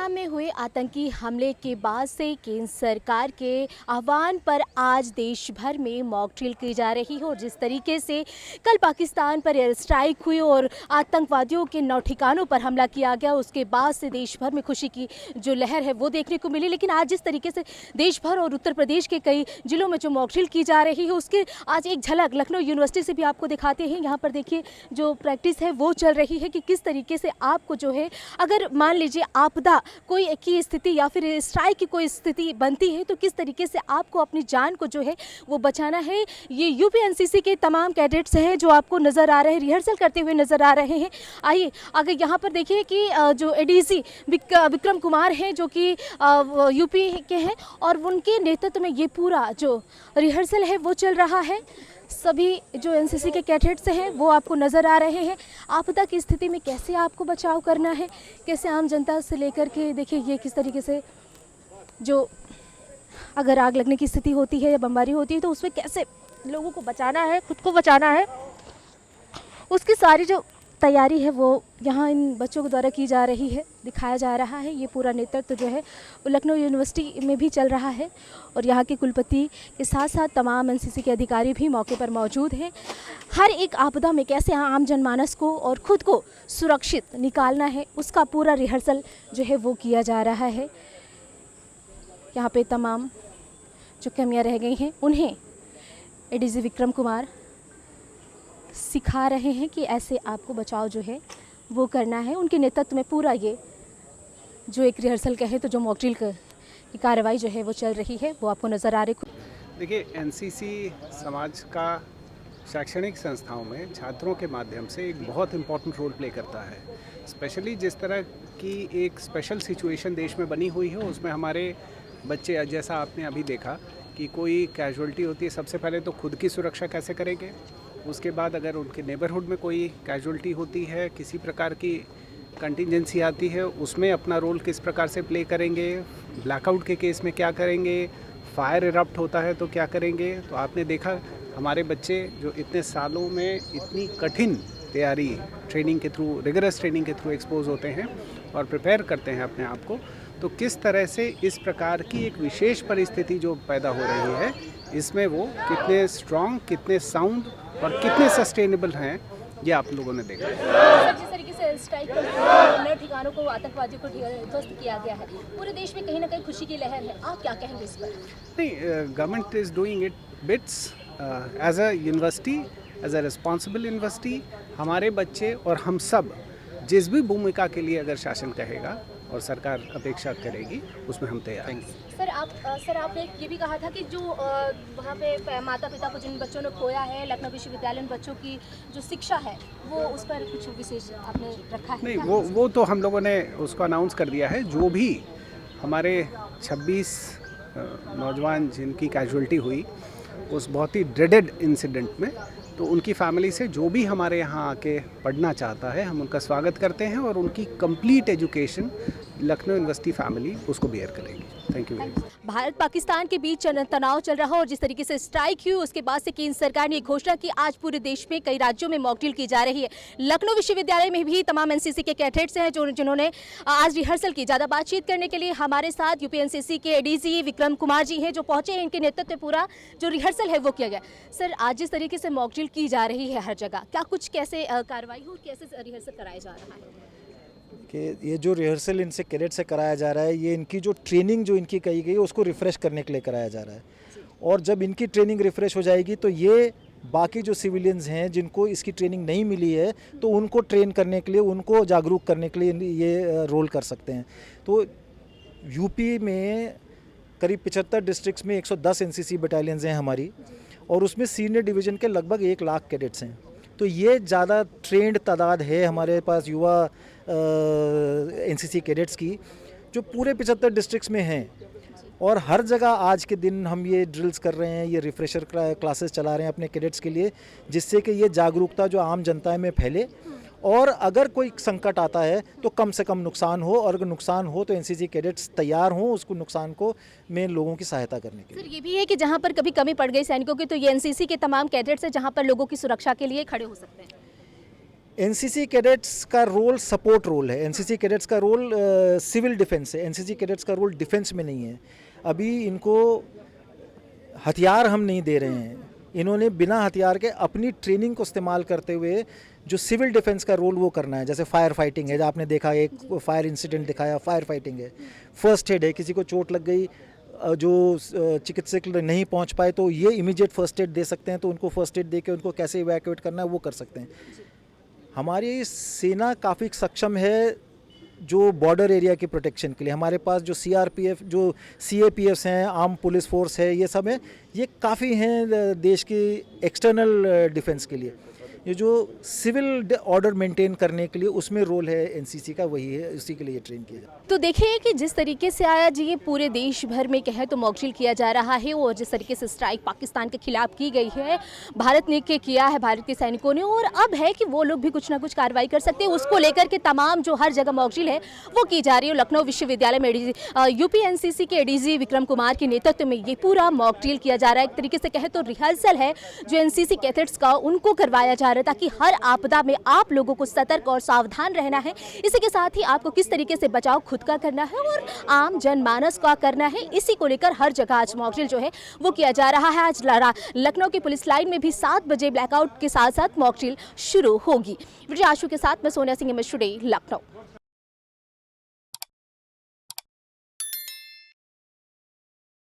पहलगाम में हुए आतंकी हमले के बाद से केंद्र सरकार के आह्वान पर आज देश भर में मॉक ड्रिल की जा रही है और जिस तरीके से कल पाकिस्तान पर एयर स्ट्राइक हुई और आतंकवादियों के 9 ठिकानों पर हमला किया गया, उसके बाद से देश भर में खुशी की जो लहर है वो देखने को मिली। लेकिन आज जिस तरीके से देश भर और उत्तर प्रदेश के कई जिलों में जो मॉक ड्रिल की जा रही है उसके आज एक झलक लखनऊ यूनिवर्सिटी से भी आपको दिखाते हैं। यहाँ पर देखिए जो प्रैक्टिस है वो चल रही है कि किस तरीके से आपको जो है अगर मान लीजिए आपदा कोई की स्थिति या फिर स्ट्राइक की कोई स्थिति बनती है तो किस तरीके से आपको अपनी जान को जो है वो बचाना है। ये यूपी एनसीसी के तमाम कैडेट्स हैं जो आपको नज़र आ रहे हैं, रिहर्सल करते हुए नज़र आ रहे हैं। आइए अगर यहाँ पर देखिए कि जो एडीसी विक्रम कुमार हैं जो कि यूपी के हैं और उनके नेतृत्व में ये पूरा जो रिहर्सल है वो चल रहा है। सभी जो एनसीसी के कैडेट्स हैं वो आपको नज़र आ रहे हैं। आपदा की स्थिति में कैसे आपको बचाव करना है, कैसे आम जनता से लेकर के देखिए ये किस तरीके से जो अगर आग लगने की स्थिति होती है या बमबारी होती है तो उसमें कैसे लोगों को बचाना है, खुद को बचाना है, उसकी सारी जो तैयारी है वो यहाँ इन बच्चों के द्वारा की जा रही है, दिखाया जा रहा है। ये पूरा नेतृत्व जो है वो लखनऊ यूनिवर्सिटी में भी चल रहा है और यहाँ के कुलपति के साथ साथ तमाम एनसीसी के अधिकारी भी मौके पर मौजूद हैं। हर एक आपदा में कैसे आम जनमानस को और ख़ुद को सुरक्षित निकालना है उसका पूरा रिहर्सल जो है वो किया जा रहा है। यहाँ पे तमाम जो कमियाँ रह गई हैं उन्हें एडीजी विक्रम कुमार सिखा रहे हैं कि ऐसे आपको बचाव जो है वो करना है। उनके नेतृत्व में पूरा ये जो एक रिहर्सल कहे तो जो मॉक ड्रिल की कार्रवाई जो है वो चल रही है वो आपको नज़र आ रही। देखिए, एनसीसी समाज का शैक्षणिक संस्थाओं में छात्रों के माध्यम से एक बहुत इम्पॉर्टेंट रोल प्ले करता है। स्पेशली जिस तरह की एक स्पेशल सिचुएशन देश में बनी हुई है उसमें हमारे बच्चे, जैसा आपने अभी देखा कि कोई कैजुअल्टी होती है, सबसे पहले तो खुद की सुरक्षा कैसे करेंगे, उसके बाद अगर उनके नेबरहुड में कोई कैजुअल्टी होती है, किसी प्रकार की कंटिजेंसी आती है, उसमें अपना रोल किस प्रकार से प्ले करेंगे, ब्लैकआउट के केस में क्या करेंगे, फायर इरप्ट होता है तो क्या करेंगे। तो आपने देखा हमारे बच्चे जो इतने सालों में इतनी कठिन तैयारी ट्रेनिंग के थ्रू, रिगरस ट्रेनिंग के थ्रू एक्सपोज होते हैं और प्रिपेयर करते हैं अपने आप को, तो किस तरह से इस प्रकार की एक विशेष परिस्थिति जो पैदा हो रही है इसमें वो कितने स्ट्रॉन्ग, कितने साउंड और कितने सस्टेनेबल हैं, ये आप लोगों ने देखा। जिस तरीके से स्ट्राइक कर ठिकानों को आतंकवादियों को ध्वस्त किया गया है, पूरे देश में कहीं ना कहीं खुशी की लहर है, आप क्या कहेंगे इस पर? नहीं, government is doing it bits as a university, as a responsible university. हमारे बच्चे और हम सब जिस भी भूमिका के लिए अगर शासन कहेगा और सरकार अपेक्षा करेगी उसमें हम तैयार हैं। सर आपने ये भी कहा था कि जो वहाँ पे माता पिता को जिन बच्चों ने खोया है, लखनऊ विश्वविद्यालय में बच्चों की जो शिक्षा है वो उस पर कुछ विशेष आपने रखा है? नहीं, वो तो हम लोगों ने उसको अनाउंस कर दिया है। जो भी हमारे 26 नौजवान जिनकी कैजुअल्टी हुई उस बहुत ही ड्रेडेड इंसिडेंट में, तो उनकी फैमिली से जो भी हमारे यहाँ आके पढ़ना चाहता है हम उनका स्वागत करते हैं और उनकी complete education Lucknow university family उसको बेयर करेगी। Thank you very much. Bharat Pakistan के बीच तनाव चल रहा और जिस तरीके से स्ट्राइक हुई उसके बाद से केंद्र सरकार ने घोषणा की आज पूरे देश में कई राज्यों में मॉक ड्रिल की जा रही है। लखनऊ विश्वविद्यालय में भी तमाम एनसीसी के कैडेट्स हैं जिन्होंने आज रिहर्सल की। ज़्यादा बातचीत करने के लिए हमारे साथ यूपी एनसीसी के एडीजी विक्रम कुमार जी हैं जो पहुंचे हैं। इनके नेतृत्व में पूरा जो रिहर्सल है वो किया गया। सर, आज जिस तरीके से मॉक ड्रिल की जा रही है हर जगह, क्या कुछ कैसे कार्रवाई हो, कैसे रिहर्सल कराया जा रहा है? कि ये जो रिहर्सल इनसे कैडेट से कराया जा रहा है, ये इनकी जो ट्रेनिंग जो इनकी कही गई है उसको रिफ़्रेश करने के लिए कराया जा रहा है। और जब इनकी ट्रेनिंग रिफ़्रेश हो जाएगी तो ये बाकी जो सिविलियंस हैं जिनको इसकी ट्रेनिंग नहीं मिली है तो उनको ट्रेन करने के लिए, उनको जागरूक करने के लिए ये रोल कर सकते हैं। तो यूपी में करीब 75 डिस्ट्रिक्ट्स में 110 एनसीसी बटालियंस हैं हमारी और उसमें सीनियर डिवीज़न के लगभग 1 लाख कैडेट्स हैं। तो ये ज़्यादा ट्रेंड तादाद है हमारे पास युवा एनसीसी कैडेट्स की जो पूरे 75 डिस्ट्रिक्ट्स में हैं और हर जगह आज के दिन हम ये ड्रिल्स कर रहे हैं, ये रिफ्रेशर क्लासेस चला रहे हैं अपने कैडेट्स के लिए, जिससे कि ये जागरूकता जो आम जनता में फैले और अगर कोई संकट आता है तो कम से कम नुकसान हो और अगर नुकसान हो तो एनसीसी कैडेट्स तैयार हों उसको नुकसान को में लोगों की सहायता करने के लिए। सर, ये भी है कि जहाँ पर कभी कमी पड़ गई सैनिकों की तो ये एनसीसी के तमाम कैडेट्स हैं जहाँ पर लोगों की सुरक्षा के लिए खड़े हो सकते हैं। एनसीसी कैडेट्स का रोल सपोर्ट रोल है। एनसीसी कैडेट्स का रोल सिविल डिफेंस है। एनसीसी कैडेट्स का रोल डिफेंस में नहीं है। अभी इनको हथियार हम नहीं दे रहे हैं। इन्होंने बिना हथियार के अपनी ट्रेनिंग को इस्तेमाल करते हुए जो सिविल डिफेंस का रोल वो करना है। जैसे फायर फाइटिंग है, जो आपने देखा एक फायर इंसिडेंट दिखाया, फायर फाइटिंग है। फर्स्ट एड है, किसी को चोट लग गई, जो चिकित्सक नहीं पहुंच पाए तो ये इमीडिएट फर्स्ट एड दे सकते हैं, तो उनको फर्स्ट एड दे के उनको कैसे इवैक्यूएट करना है वो कर सकते हैं। हमारी सेना काफ़ी सक्षम है जो बॉर्डर एरिया की प्रोटेक्शन के लिए। हमारे पास जो सीआरपीएफ, जो सीएपीएफ हैं, आर्म पुलिस फोर्स है, ये सब है, ये काफ़ी हैं देश की एक्सटर्नल डिफेंस के लिए। ये जो सिविल ऑर्डर मेंटेन करने के लिए उसमें रोल है एनसीसी का, वही है, उसी के लिए ट्रेन किया जाता है। तो देखिए कि जिस तरीके से आया जी ये पूरे देश भर में कहे तो मॉक ड्रिल किया जा रहा है, और जिस तरीके से स्ट्राइक पाकिस्तान के खिलाफ की गई है, भारत ने किया है, भारत के सैनिकों ने, और अब है कि वो लोग भी कुछ ना कुछ कार्रवाई कर सकते हैं। उसको लेकर के तमाम जो हर जगह मॉक ड्रिल है वो की जा रही है। लखनऊ विश्वविद्यालय में यूपी एनसीसी के एडीजी विक्रम कुमार के नेतृत्व में ये पूरा मॉक ड्रिल किया जा रहा है। एक तरीके से कहे तो रिहर्सल है जो एनसीसी कैडेट्स का, उनको करवाया जा रहा है ताकि हर आपदा में आप लोगों को सतर्क और सावधान रहना है। इसी के साथ ही आपको किस तरीके से बचाव खुद का करना है और आम जनमानस का करना है, इसी को लेकर हर जगह आज मॉक ड्रिल जो है वो किया जा रहा है। आज लखनऊ की पुलिस लाइन में भी 7 बजे ब्लैकआउट के साथ साथ मॉक ड्रिल शुरू होगी। विजय आशु के साथ मैं सोनिया सिंह, MS टुडे, लखनऊ।